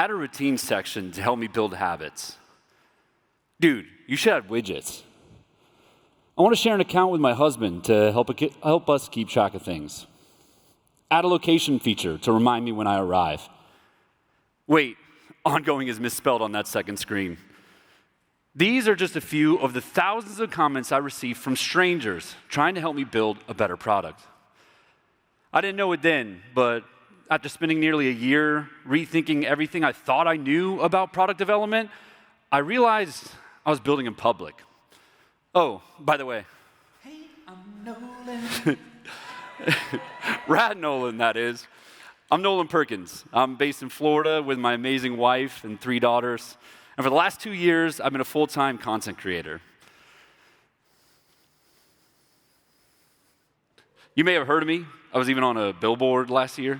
add a routine section to help me build habits. Dude, you should add widgets. I want to share an account with my husband to help us keep track of things. Add a location feature to remind me when I arrive. Wait, ongoing is misspelled on that second screen. These are just a few of the thousands of comments I received from strangers trying to help me build a better product. I didn't know it then, but after spending nearly a year rethinking everything I thought I knew about product development, I realized I was building in public. Oh, by the way. Hey, I'm Nolan. Rad Nolan, that is. I'm Nolan Perkins. I'm based in Florida with my amazing wife and 3 daughters. And for the last 2 years, I've been a full-time content creator. You may have heard of me. I was even on a billboard last year.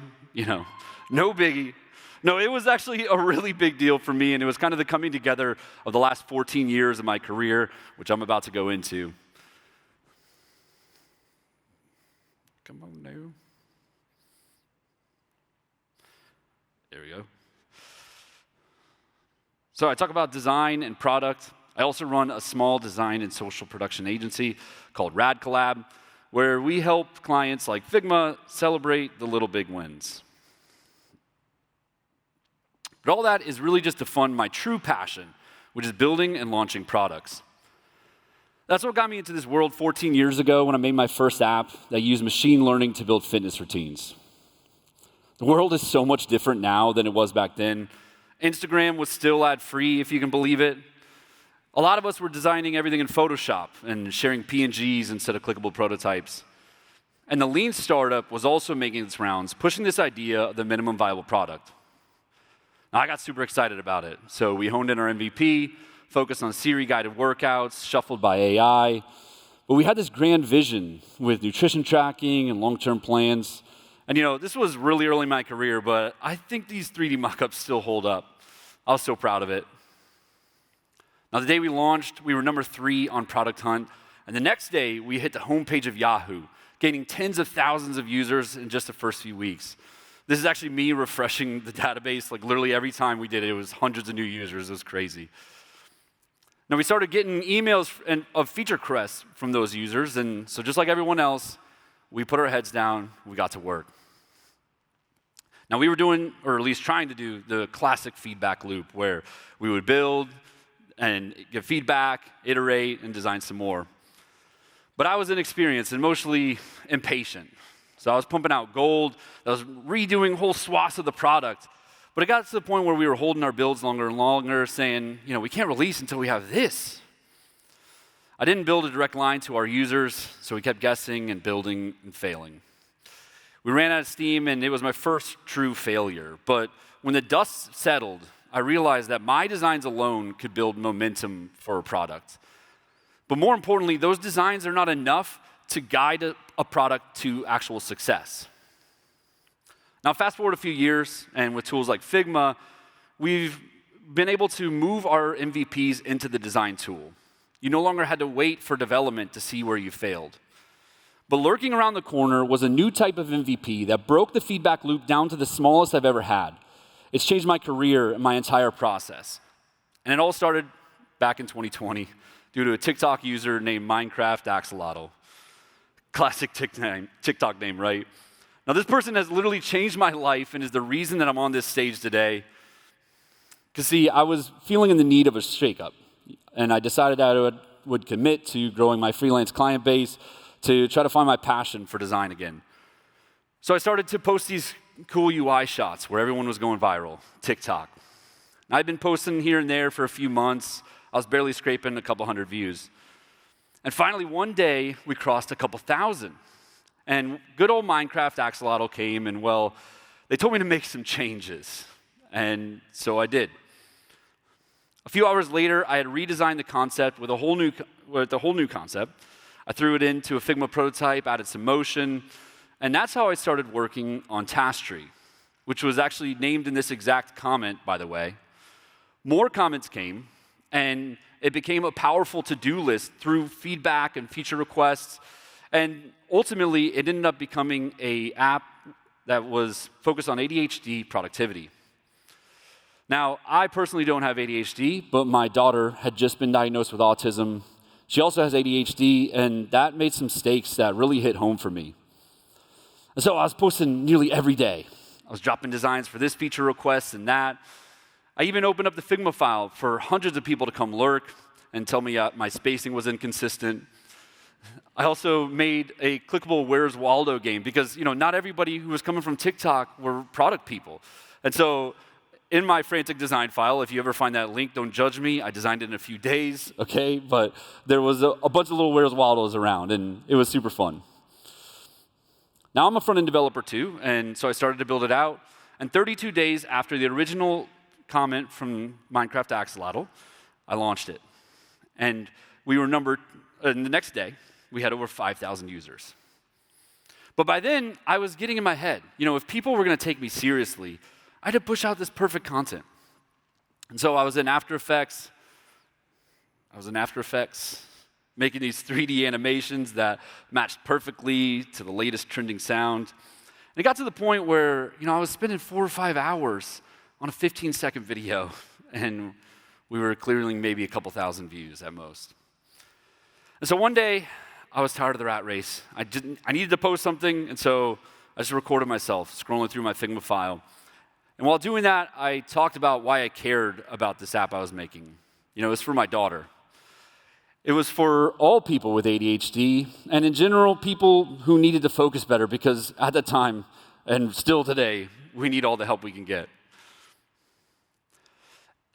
No biggie. No, it was actually a really big deal for me, and it was kind of the coming together of the last 14 years of my career, which I'm about to go into. Come on now. There we go. So I talk about design and product. I also run a small design and social production agency called Rad Collab, where we help clients like Figma celebrate the little big wins. But all that is really just to fund my true passion, which is building and launching products. That's what got me into this world 14 years ago when I made my first app that used machine learning to build fitness routines. The world is so much different now than it was back then. Instagram was still ad-free, if you can believe it. A lot of us were designing everything in Photoshop and sharing PNGs instead of clickable prototypes. And the lean startup was also making its rounds, pushing this idea of the minimum viable product. Now, I got super excited about it. So we honed in our MVP, focused on Siri-guided workouts, shuffled by AI. But we had this grand vision with nutrition tracking and long-term plans. And this was really early in my career, but I think these 3D mockups still hold up. I was so proud of it. Now, the day we launched, we were number 3 on Product Hunt. And the next day, we hit the homepage of Yahoo, gaining tens of thousands of users in just the first few weeks. This is actually me refreshing the database. Like literally every time we did it, it was hundreds of new users. It was crazy. Now we started getting emails of feature requests from those users. And so just like everyone else, we put our heads down. We got to work. Now we were doing, or at least trying to do, the classic feedback loop where we would build and give feedback, iterate, and design some more. But I was inexperienced and mostly impatient. So I was pumping out gold, I was redoing whole swaths of the product. But it got to the point where we were holding our builds longer and longer, saying, we can't release until we have this. I didn't build a direct line to our users, so we kept guessing and building and failing. We ran out of steam, and it was my first true failure. But when the dust settled, I realized that my designs alone could build momentum for a product. But more importantly, those designs are not enough to guide a product to actual success. Now, fast forward a few years, and with tools like Figma, we've been able to move our MVPs into the design tool. You no longer had to wait for development to see where you failed. But lurking around the corner was a new type of MVP that broke the feedback loop down to the smallest I've ever had. It's changed my career and my entire process. And it all started back in 2020 due to a TikTok user named Minecraft Axolotl. Classic TikTok name, right? Now, this person has literally changed my life and is the reason that I'm on this stage today. Because, see, I was feeling in the need of a shakeup, and I decided that I would commit to growing my freelance client base to try to find my passion for design again. So I started to post these cool UI shots where everyone was going viral, TikTok. And I'd been posting here and there for a few months. I was barely scraping a couple hundred views. And finally, one day, we crossed a couple thousand. And good old Minecraft Axolotl came, and well, they told me to make some changes. And so I did. A few hours later, I had redesigned the concept with a whole new concept. I threw it into a Figma prototype, added some motion, and that's how I started working on Task Tree, which was actually named in this exact comment, by the way. More comments came, and it became a powerful to-do list through feedback and feature requests. And ultimately, it ended up becoming an app that was focused on ADHD productivity. Now, I personally don't have ADHD, but my daughter had just been diagnosed with autism. She also has ADHD, and that made some stakes that really hit home for me. And so I was posting nearly every day. I was dropping designs for this feature request and that. I even opened up the Figma file for hundreds of people to come lurk and tell me my spacing was inconsistent. I also made a clickable Where's Waldo game because, not everybody who was coming from TikTok were product people. And so in my frantic design file, if you ever find that link, don't judge me. I designed it in a few days, okay? But there was a bunch of little Where's Waldos around, and it was super fun. Now I'm a front-end developer too, and so I started to build it out. And 32 days after the original comment from Minecraft Axolotl, I launched it. And we were the next day, we had over 5,000 users. But by then, I was getting in my head, if people were going to take me seriously, I had to push out this perfect content. And so I was in After Effects, making these 3D animations that matched perfectly to the latest trending sound. And it got to the point where, I was spending 4 or 5 hours on a 15-second video, and we were clearing maybe a couple thousand views at most. And so one day, I was tired of the rat race. I needed to post something, and so I just recorded myself scrolling through my Figma file. And while doing that, I talked about why I cared about this app I was making. It was for my daughter. It was for all people with ADHD, and in general, people who needed to focus better, because at the time, and still today, we need all the help we can get.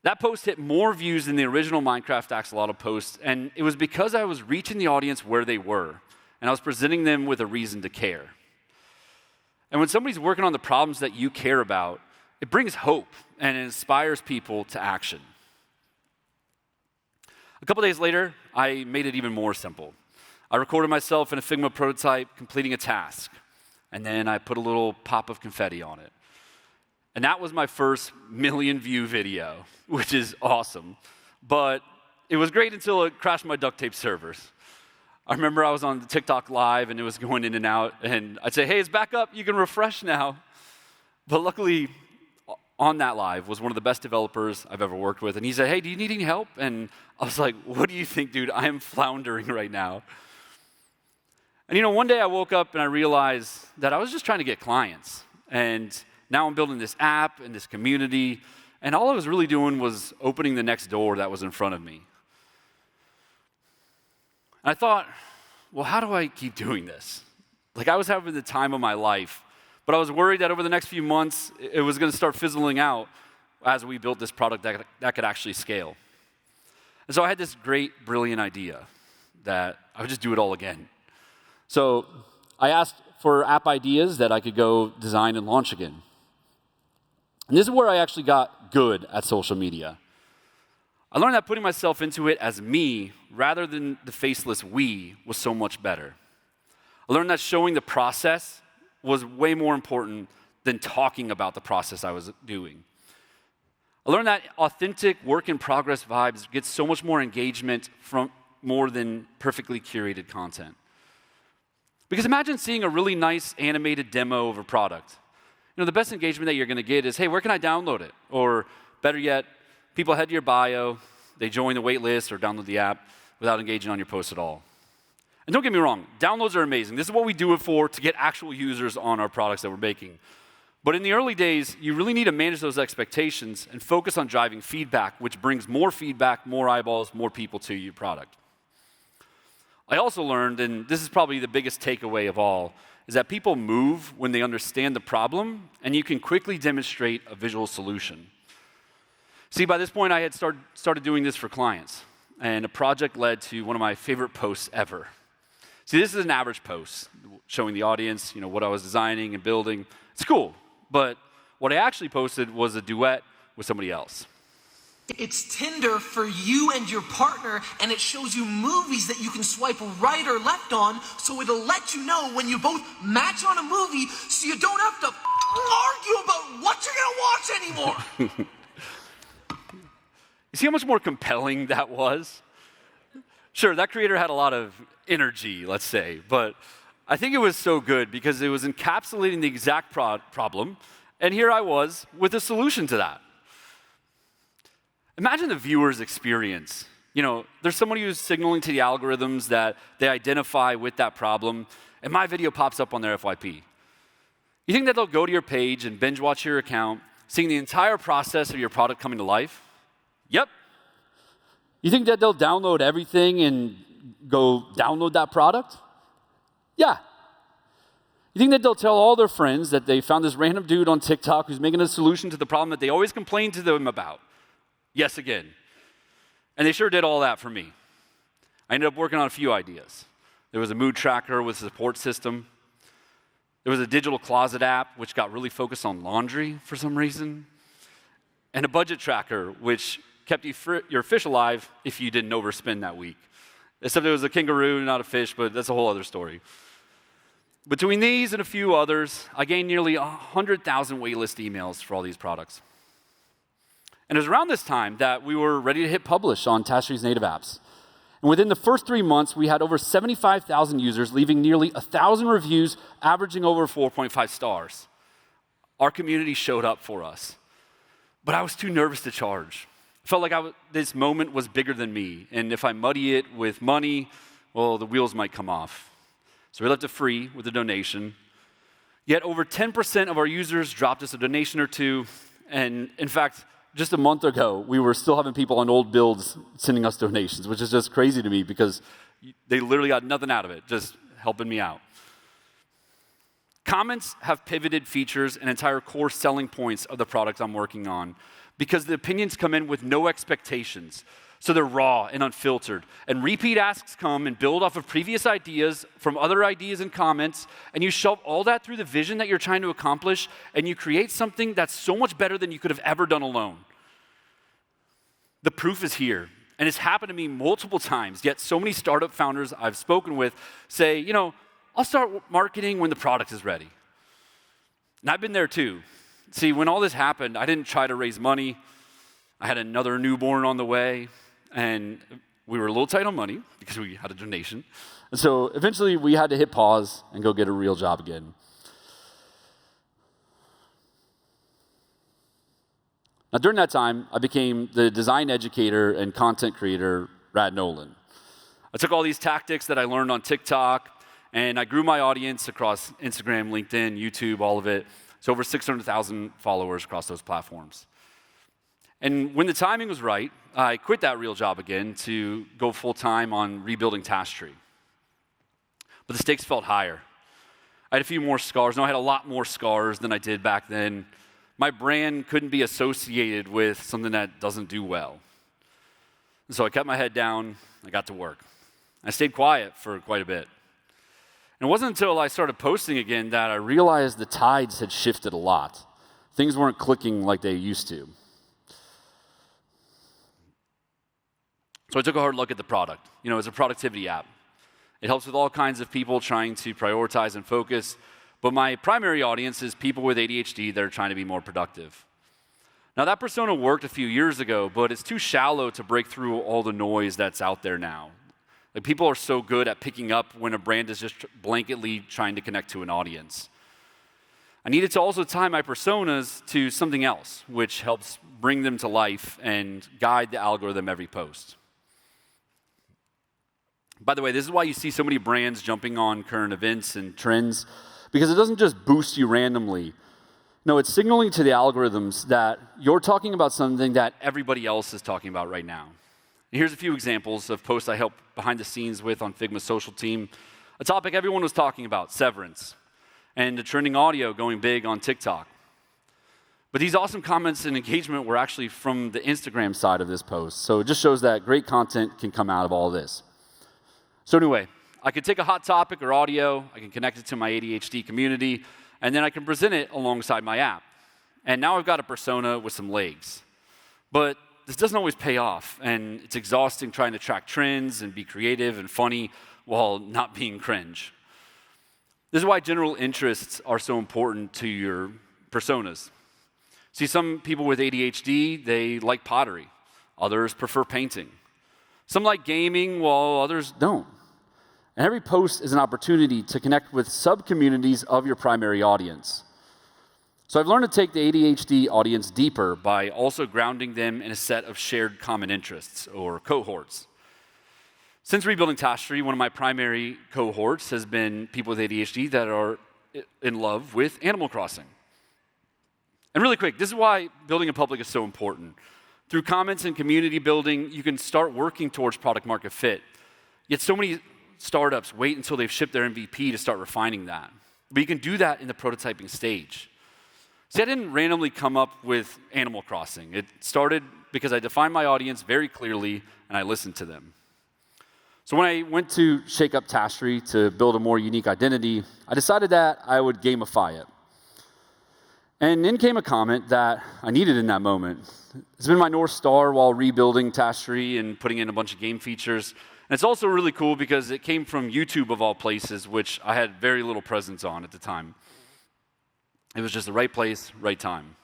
That post hit more views than the original Minecraft Axolotl post, and it was because I was reaching the audience where they were, and I was presenting them with a reason to care. And when somebody's working on the problems that you care about, it brings hope and it inspires people to action. A couple days later, I made it even more simple. I recorded myself in a Figma prototype completing a task, and then I put a little pop of confetti on it. And that was my first million-view video, which is awesome. But it was great until it crashed my duct tape servers. I remember I was on TikTok Live, and it was going in and out, and I'd say, hey, it's back up, you can refresh now. But luckily, on that live was one of the best developers I've ever worked with, and he said, hey, do you need any help? And I was like, what do you think, dude? I am floundering right now. And one day I woke up and I realized that I was just trying to get clients. And now I'm building this app and this community, and all I was really doing was opening the next door that was in front of me. And I thought, well, how do I keep doing this? I was having the time of my life, but I was worried that over the next few months, it was going to start fizzling out as we built this product that could actually scale. And so I had this great, brilliant idea that I would just do it all again. So I asked for app ideas that I could go design and launch again. And this is where I actually got good at social media. I learned that putting myself into it as me rather than the faceless we was so much better. I learned that showing the process was way more important than talking about the process I was doing. I learned that authentic work-in-progress vibes get so much more engagement from more than perfectly curated content. Because imagine seeing a really nice animated demo of a product. The best engagement that you're going to get is, hey, where can I download it? Or better yet, people head to your bio, they join the wait list or download the app without engaging on your post at all. And don't get me wrong, downloads are amazing. This is what we do it for, to get actual users on our products that we're making. But in the early days, you really need to manage those expectations and focus on driving feedback, which brings more feedback, more eyeballs, more people to your product. I also learned, and this is probably the biggest takeaway of all, is that people move when they understand the problem, and you can quickly demonstrate a visual solution. See, by this point, I had started doing this for clients, and a project led to one of my favorite posts ever. See, this is an average post, showing the audience, what I was designing and building. It's cool, but what I actually posted was a duet with somebody else. It's Tinder for you and your partner, and it shows you movies that you can swipe right or left on, so it'll let you know when you both match on a movie, so you don't have to argue about what you're gonna watch anymore. You see how much more compelling that was? Sure, that creator had a lot of energy, let's say, but I think it was so good because it was encapsulating the exact problem, and here I was with a solution to that. Imagine the viewer's experience. There's somebody who's signaling to the algorithms that they identify with that problem, and my video pops up on their FYP. You think that they'll go to your page and binge watch your account, seeing the entire process of your product coming to life? Yep. You think that they'll download everything and go download that product? Yeah. You think that they'll tell all their friends that they found this random dude on TikTok who's making a solution to the problem that they always complain to them about? Yes, again. And they sure did all that for me. I ended up working on a few ideas. There was a mood tracker with a support system. There was a digital closet app, which got really focused on laundry for some reason. And a budget tracker, which kept your fish alive if you didn't overspend that week. Except it was a kangaroo, not a fish, but that's a whole other story. Between these and a few others, I gained nearly 100,000 waitlist emails for all these products. And it was around this time that we were ready to hit publish on Tashley's native apps. And within the first 3 months, we had over 75,000 users, leaving nearly 1,000 reviews, averaging over 4.5 stars. Our community showed up for us. But I was too nervous to charge. I felt like this moment was bigger than me, and if I muddy it with money, well, the wheels might come off. So we left it free with a donation. Yet over 10% of our users dropped us a donation or two, and in fact, just a month ago, we were still having people on old builds sending us donations, which is just crazy to me because they literally got nothing out of it, just helping me out. Comments have pivoted features and entire core selling points of the product I'm working on because the opinions come in with no expectations. So they're raw and unfiltered. And repeat asks come and build off of previous ideas from other ideas and comments, and you shove all that through the vision that you're trying to accomplish, and you create something that's so much better than you could have ever done alone. The proof is here, and it's happened to me multiple times, yet so many startup founders I've spoken with say, I'll start marketing when the product is ready. And I've been there too. See, when all this happened, I didn't try to raise money. I had another newborn on the way, and we were a little tight on money because we had a donation. And so eventually we had to hit pause and go get a real job again. Now, during that time, I became the design educator and content creator at Nolan. I took all these tactics that I learned on TikTok, and I grew my audience across Instagram, LinkedIn, YouTube, all of it. So over 600,000 followers across those platforms. And when the timing was right, I quit that real job again to go full-time on rebuilding Tashley. But the stakes felt higher. I had a few more scars. No, I had a lot more scars than I did back then. My brand couldn't be associated with something that doesn't do well. And so I kept my head down. I got to work. I stayed quiet for quite a bit. And it wasn't until I started posting again that I realized the tides had shifted a lot. Things weren't clicking like they used to. So I took a hard look at the product. It's a productivity app. It helps with all kinds of people trying to prioritize and focus, but my primary audience is people with ADHD that are trying to be more productive. Now, that persona worked a few years ago, but it's too shallow to break through all the noise that's out there now. Like, people are so good at picking up when a brand is just blanketly trying to connect to an audience. I needed to also tie my personas to something else, which helps bring them to life and guide the algorithm every post. By the way, this is why you see so many brands jumping on current events and trends, because it doesn't just boost you randomly. No, it's signaling to the algorithms that you're talking about something that everybody else is talking about right now. And here's a few examples of posts I helped behind the scenes with on Figma's social team. A topic everyone was talking about, severance, and the trending audio going big on TikTok. But these awesome comments and engagement were actually from the Instagram side of this post, so it just shows that great content can come out of all this. So anyway, I could take a hot topic or audio, I can connect it to my ADHD community, and then I can present it alongside my app. And now I've got a persona with some legs. But this doesn't always pay off, and it's exhausting trying to track trends and be creative and funny while not being cringe. This is why general interests are so important to your personas. See, some people with ADHD, they like pottery. Others prefer painting. Some like gaming, while others don't. And every post is an opportunity to connect with sub-communities of your primary audience. So I've learned to take the ADHD audience deeper by also grounding them in a set of shared common interests, or cohorts. Since rebuilding Tapestry, one of my primary cohorts has been people with ADHD that are in love with Animal Crossing. And really quick, this is why building in public is so important. Through comments and community building, you can start working towards product market fit. Yet so many startups wait until they've shipped their MVP to start refining that. But you can do that in the prototyping stage. See, I didn't randomly come up with Animal Crossing. It started because I defined my audience very clearly and I listened to them. So when I went to shake up Tapestry to build a more unique identity, I decided that I would gamify it. And in came a comment that I needed in that moment. It's been my North Star while rebuilding Tapestry and putting in a bunch of game features. And it's also really cool because it came from YouTube of all places, which I had very little presence on at the time. It was just the right place, right time.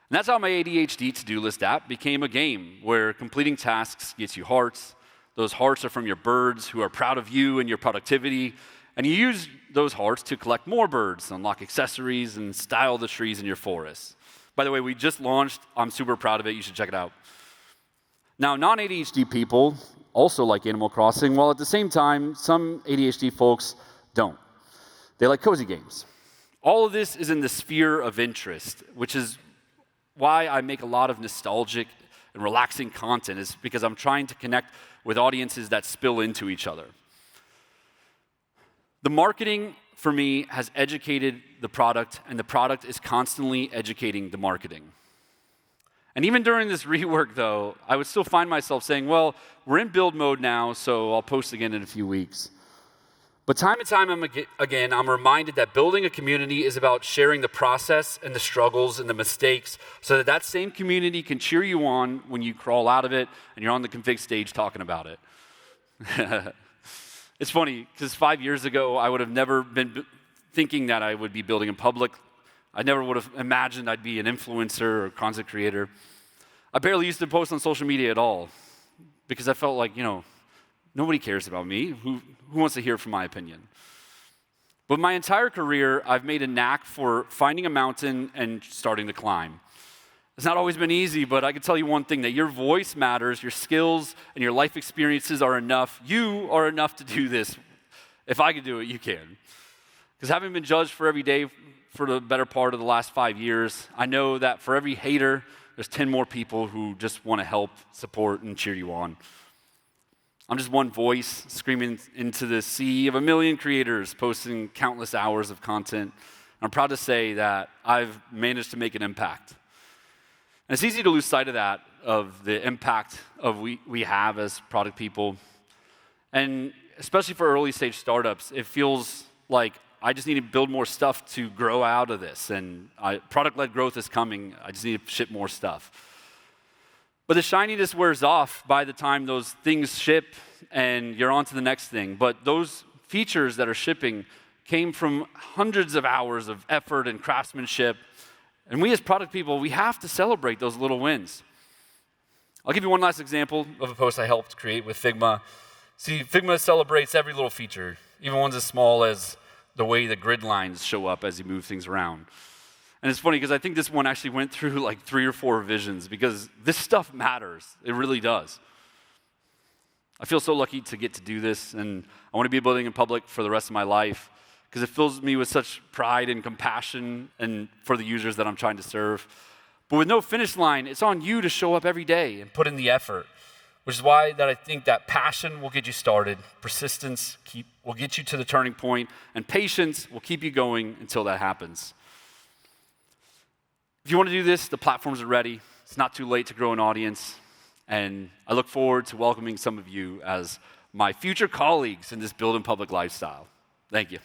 And that's how my ADHD to-do list app became a game where completing tasks gets you hearts. Those hearts are from your birds who are proud of you and your productivity. And you use those hearts to collect more birds, unlock accessories, and style the trees in your forest. By the way, we just launched. I'm super proud of it. You should check it out. Now, non-ADHD people also like Animal Crossing, while at the same time, some ADHD folks don't. They like cozy games. All of this is in the sphere of interest, which is why I make a lot of nostalgic and relaxing content, is because I'm trying to connect with audiences that spill into each other. The marketing, for me, has educated the product, and the product is constantly educating the marketing. And even during this rework, though, I would still find myself saying, well, we're in build mode now, so I'll post again in a few weeks. But time and time again, I'm reminded that building a community is about sharing the process and the struggles and the mistakes so that that same community can cheer you on when you crawl out of it and you're on the config stage talking about it. It's funny, because 5 years ago, I would have never been thinking that I would be building in public. I never would have imagined I'd be an influencer or content creator. I barely used to post on social media at all because I felt like, nobody cares about me. Who wants to hear from my opinion? But my entire career, I've made a knack for finding a mountain and starting to climb. It's not always been easy, but I can tell you one thing, that your voice matters, your skills and your life experiences are enough. You are enough to do this. If I can do it, you can. Because having been judged for every day for the better part of the last 5 years, I know that for every hater, there's 10 more people who just want to help, support, and cheer you on. I'm just one voice screaming into the sea of a million creators posting countless hours of content. I'm proud to say that I've managed to make an impact. And it's easy to lose sight of that, of the impact of we have as product people. And especially for early stage startups, it feels like I just need to build more stuff to grow out of this. And product-led growth is coming. I just need to ship more stuff. But the shininess wears off by the time those things ship and you're on to the next thing. But those features that are shipping came from hundreds of hours of effort and craftsmanship. And we as product people, we have to celebrate those little wins. I'll give you one last example of a post I helped create with Figma. See, Figma celebrates every little feature, even ones as small as the way the grid lines show up as you move things around. And it's funny because I think this one actually went through like 3 or 4 revisions because this stuff matters. It really does. I feel so lucky to get to do this, and I want to be building in public for the rest of my life because it fills me with such pride and compassion and for the users that I'm trying to serve. But with no finish line, it's on you to show up every day and put in the effort, which is why that I think that passion will get you started, persistence will get you to the turning point, and patience will keep you going until that happens. If you want to do this, the platforms are ready. It's not too late to grow an audience, and I look forward to welcoming some of you as my future colleagues in this build in public lifestyle. Thank you.